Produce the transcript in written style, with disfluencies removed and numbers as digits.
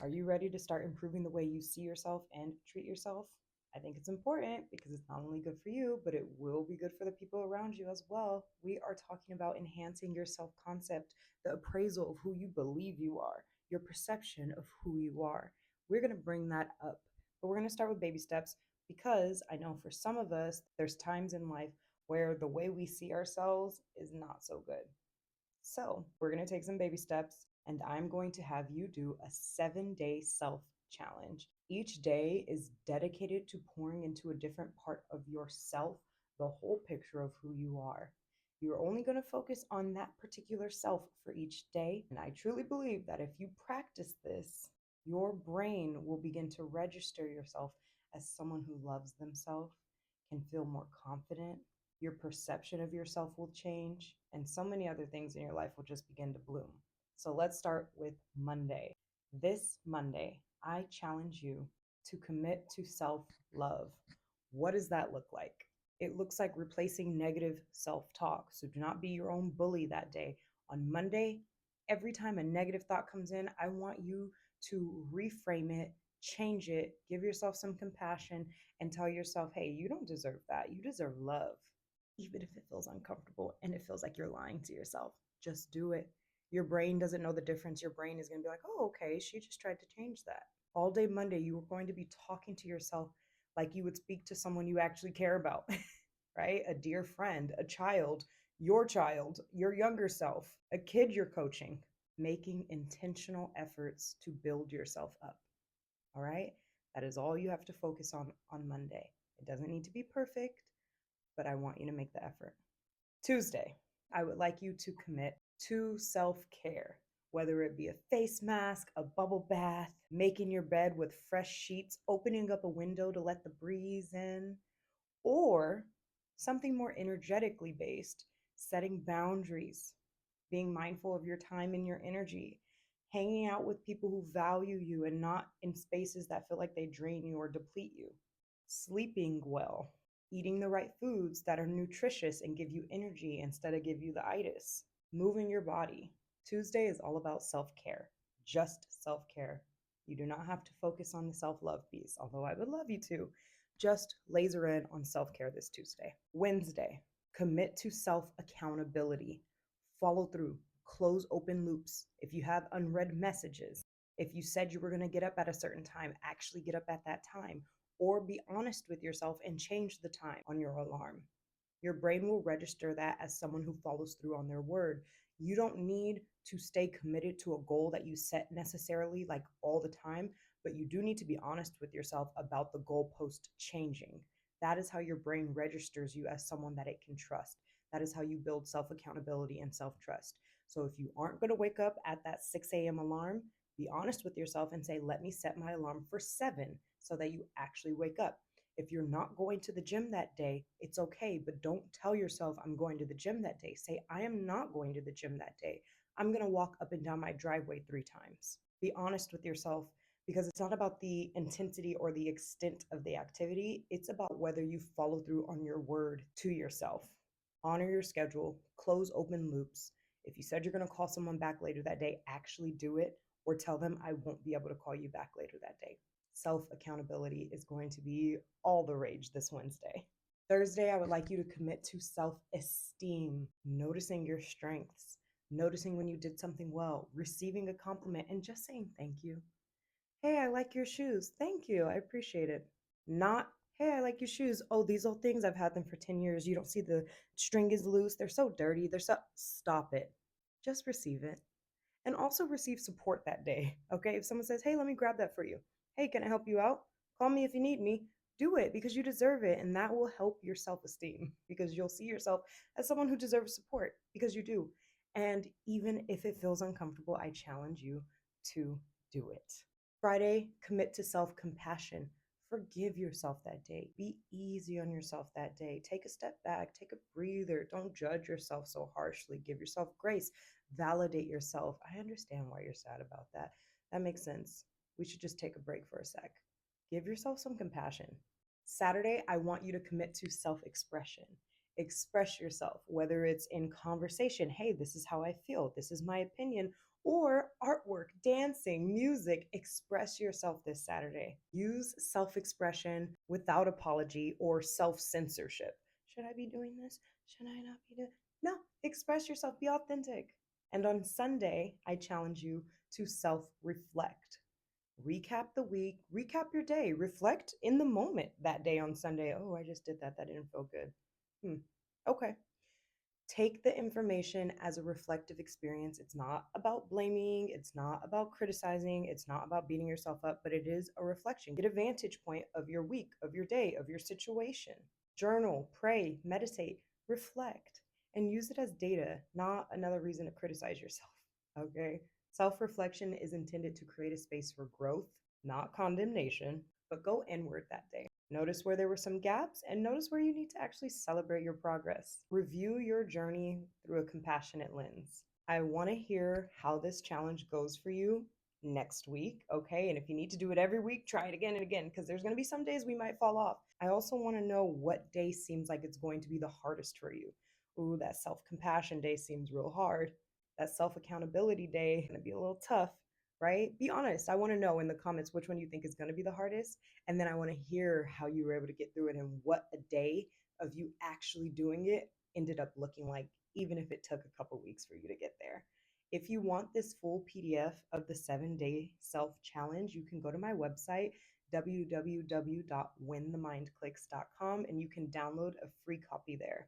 Are you ready to start improving the way you see yourself and treat yourself? I think it's important because it's not only good for you, but it will be good for the people around you as well. We are talking about enhancing your self concept, the appraisal of who you believe you are, your perception of who you are. We're going to bring that up, but we're going to start with baby steps because I know for some of us, there's times in life where the way we see ourselves is not so good. So, we're going to take some baby steps, and I'm going to have you do a 7-day self challenge. Each day is dedicated to pouring into a different part of yourself, the whole picture of who you are. You're only going to focus on that particular self for each day. And I truly believe that if you practice this, your brain will begin to register yourself as someone who loves themselves, can feel more confident, your perception of yourself will change, and so many other things in your life will just begin to bloom. So let's start with Monday. This Monday, I challenge you to commit to self love. What does that look like? It looks like replacing negative self talk. So do not be your own bully that day. On Monday, every time a negative thought comes in, I want you to reframe it, change it, give yourself some compassion, and tell yourself, hey, you don't deserve that. You deserve love, even if it feels uncomfortable and it feels like you're lying to yourself. Just do it. Your brain doesn't know the difference. Your brain is going to be like, oh, okay, she just tried to change that. All day Monday, you are going to be talking to yourself like you would speak to someone you actually care about, right? A dear friend, a child, your younger self, a kid you're coaching, making intentional efforts to build yourself up. All right? That is all you have to focus on Monday. It doesn't need to be perfect, but I want you to make the effort. Tuesday, I would like you to commit to self care, whether it be a face mask, a bubble bath, making your bed with fresh sheets, opening up a window to let the breeze in, or something more energetically based, setting boundaries, being mindful of your time and your energy, hanging out with people who value you and not in spaces that feel like they drain you or deplete you, sleeping well, eating the right foods that are nutritious and give you energy instead of give you the itis, moving your body. Tuesday is all about self-care, just self-care. You do not have to focus on the self-love piece, although I would love you to. Just laser in on self-care this Tuesday. Wednesday, commit to self-accountability. Follow through, close open loops. If you have unread messages, if you said you were going to get up at a certain time, actually get up at that time, or be honest with yourself and change the time on your alarm. Your brain will register that as someone who follows through on their word. You don't need to stay committed to a goal that you set necessarily like all the time, but you do need to be honest with yourself about the goalpost changing. That is how your brain registers you as someone that it can trust. That is how you build self accountability and self trust. So if you aren't going to wake up at that 6 a.m. alarm, be honest with yourself and say, let me set my alarm for 7 so that you actually wake up. If you're not going to the gym that day, it's okay, but don't tell yourself I'm going to the gym that day. Say, I am not going to the gym that day. I'm going to walk up and down my driveway 3 times. Be honest with yourself because it's not about the intensity or the extent of the activity. It's about whether you follow through on your word to yourself. Honor your schedule, close open loops. If you said you're going to call someone back later that day, actually do it or tell them I won't be able to call you back later that day. Self accountability is going to be all the rage this Wednesday. Thursday, I would like you to commit to self esteem, noticing your strengths, noticing when you did something well, receiving a compliment, and just saying thank you. Hey, I like your shoes. Thank you. I appreciate it. Not, hey, I like your shoes. Oh, these old things, I've had them for 10 years. You don't see the string is loose. They're so dirty. They're so, stop it. Just receive it. And also receive support that day. Okay. If someone says, hey, let me grab that for you. Hey, can I help you out? Call me if you need me. Do it because you deserve it. And that will help your self esteem because you'll see yourself as someone who deserves support because you do. And even if it feels uncomfortable, I challenge you to do it. Friday, commit to self compassion. Forgive yourself that day. Be easy on yourself that day. Take a step back, take a breather. Don't judge yourself so harshly. Give yourself grace. Validate yourself. I understand why you're sad about that. That makes sense. We should just take a break for a sec. Give yourself some compassion. Saturday, I want you to commit to self expression. Express yourself, whether it's in conversation. Hey, this is how I feel. This is my opinion. or artwork, dancing, music. Express yourself this Saturday. Use self expression without apology or self censorship. Should I be doing this? Should I not be doing? No, express yourself, be authentic. And on Sunday, I challenge you to self reflect. Recap the week, recap your day, reflect in the moment that day on Sunday. Oh, I just did that. That didn't feel good. Okay. Take the information as a reflective experience. It's not about blaming, it's not about criticizing, it's not about beating yourself up, but it is a reflection. Get a vantage point of your week, of your day, of your situation. Journal, pray, meditate, reflect, and use it as data, not another reason to criticize yourself. Okay? Self reflection is intended to create a space for growth, not condemnation, but go inward that day. Notice where there were some gaps and notice where you need to actually celebrate your progress. Review your journey through a compassionate lens. I want to hear how this challenge goes for you next week, okay? And if you need to do it every week, try it again and again because there's going to be some days we might fall off. I also want to know what day seems like it's going to be the hardest for you. Ooh, that self compassion day seems real hard. That self accountability day is going to be a little tough, right? Be honest. I want to know in the comments which one you think is going to be the hardest. And then I want to hear how you were able to get through it and what a day of you actually doing it ended up looking like, even if it took a couple weeks for you to get there. If you want this full PDF of the 7-day self challenge, you can go to my website, www.whenthemindclicks.com, and you can download a free copy there.